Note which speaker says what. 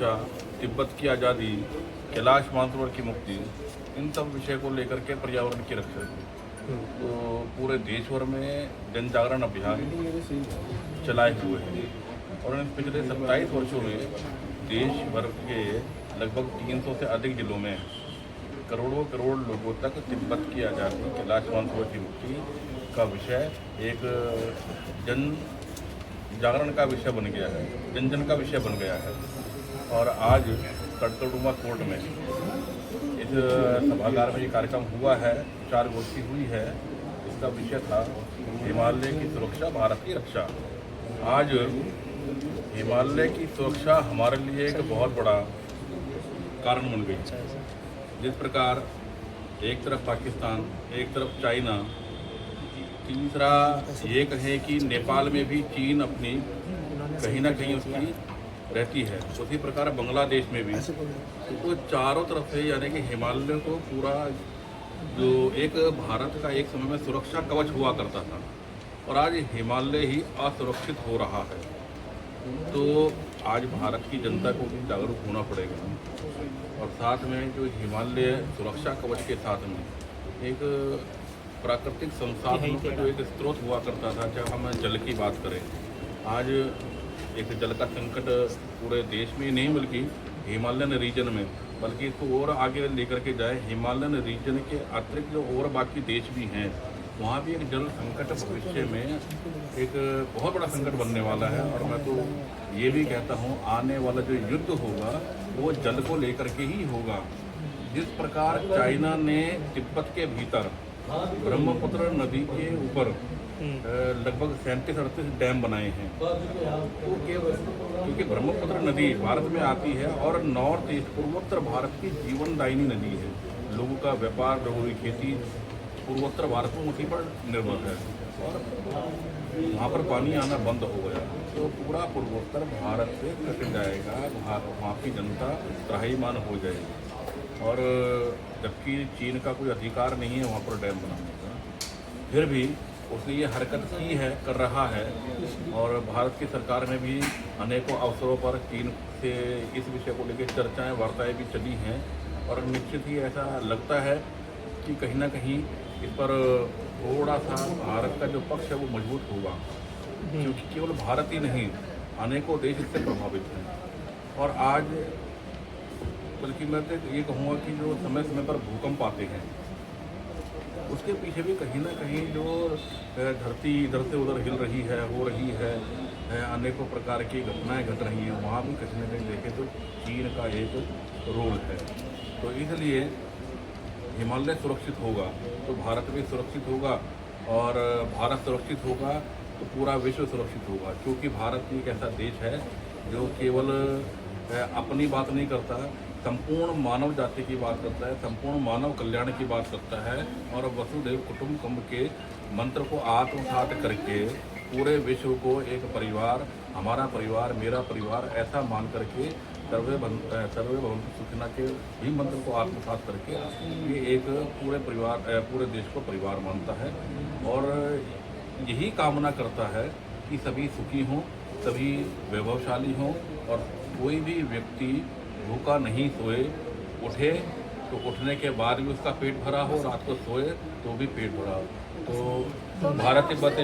Speaker 1: सुरक्षा, तिब्बत की आज़ादी, कैलाश मानसरोवर की मुक्ति, इन सब विषय को लेकर के पर्यावरण की रक्षा की। तो पूरे देश भर में जन जागरण अभियान चलाए हुए हैं और इन पिछले 27 वर्षों में देश भर के लगभग 300 से अधिक जिलों में करोड़ों करोड़ लोगों तक तिब्बत की आज़ादी, कैलाश मानसरोवर की मुक्ति का विषय एक जन जागरण का विषय बन गया है, जन जन का विषय बन गया है। और आज कड़कड़डूमा कोर्ट में इस सभागार में ये कार्यक्रम हुआ है, विचार गोष्ठी हुई है। इसका विषय था हिमालय की सुरक्षा, भारत की रक्षा। आज हिमालय की सुरक्षा हमारे लिए एक बहुत बड़ा कारण बन गई है। जिस प्रकार एक तरफ पाकिस्तान, एक तरफ चाइना, तीसरा ये कहें कि नेपाल में भी चीन अपनी कहीं ना कहीं उसकी रहती है, उसी प्रकार बांग्लादेश में भी। तो चारों तरफ से यानी कि हिमालय को पूरा जो एक भारत का एक समय में सुरक्षा कवच हुआ करता था और आज हिमालय ही असुरक्षित हो रहा है। तो आज भारत की जनता को भी जागरूक होना पड़ेगा और साथ में जो हिमालय सुरक्षा कवच के साथ में एक प्राकृतिक संसाधनों का जो एक स्रोत हुआ करता था, जब हम जल की बात करें, आज एक जल का संकट पूरे देश में नहीं बल्कि हिमालयन रीजन में, बल्कि इसको और आगे लेकर के जाए, हिमालयन रीजन के अतिरिक्त जो और बाकी देश भी हैं, वहाँ भी एक जल संकट भविष्य में एक बहुत बड़ा संकट बनने वाला है। और मैं तो ये भी कहता हूँ, आने वाला जो युद्ध होगा वो जल को लेकर के ही होगा। जिस प्रकार चाइना ने तिब्बत के भीतर ब्रह्मपुत्र नदी के ऊपर लगभग 37-38 डैम बनाए हैं, तो क्योंकि ब्रह्मपुत्र नदी भारत में आती है और नॉर्थ ईस्ट पूर्वोत्तर भारत की जीवनदायिनी नदी है। लोगों का व्यापार, लोगों की खेती पूर्वोत्तर भारत में उसी पर निर्भर है और वहाँ पर पानी आना बंद हो गया तो पूरा पूर्वोत्तर भारत से कट जाएगा, वहाँ की जनता त्राहिमाम हो जाएगी। और जबकि चीन का कोई अधिकार नहीं है वहाँ पर डैम बनाने का, फिर भी उसने ये हरकत की है, कर रहा है। और भारत की सरकार में भी अनेकों अवसरों पर चीन से इस विषय को लेकर चर्चाएं, वार्ताएं भी चली हैं और निश्चित ही ऐसा लगता है कि कहीं ना कहीं इस पर थोड़ा सा भारत का जो पक्ष है वो मजबूत होगा, क्योंकि केवल भारत ही नहीं, अनेकों देश इससे प्रभावित हैं। और आज बल्कि मैं तो ये कहूँगा कि जो समय समय पर भूकंप आते हैं उसके पीछे भी कहीं ना कहीं जो धरती इधर से उधर हिल रही है, हो रही है, अनेकों प्रकार की घटनाएं घट रही हैं, वहाँ भी कहीं ना कहीं देखें तो चीन का एक रोल है। तो इसलिए हिमालय सुरक्षित होगा तो भारत भी सुरक्षित होगा और भारत सुरक्षित होगा तो पूरा विश्व सुरक्षित होगा, क्योंकि भारत एक ऐसा देश है जो केवल अपनी बात नहीं करता, संपूर्ण मानव जाति की बात करता है, संपूर्ण मानव कल्याण की बात करता है और वसुधैव कुटुंबकम के मंत्र को आत्मसात करके पूरे विश्व को एक परिवार, हमारा परिवार, मेरा परिवार ऐसा मान करके सर्वे भवन्तु सुखिनः के ही मंत्र को आत्मसात करके ये एक पूरे परिवार, पूरे देश को परिवार मानता है और यही कामना करता है कि सभी सुखी हों, सभी वैभवशाली हों और कोई भी व्यक्ति भूखा नहीं सोए, उठे तो उठने के बाद भी उसका पेट भरा हो, रात को सोए तो भी पेट भरा हो। तो भारत तिब्बत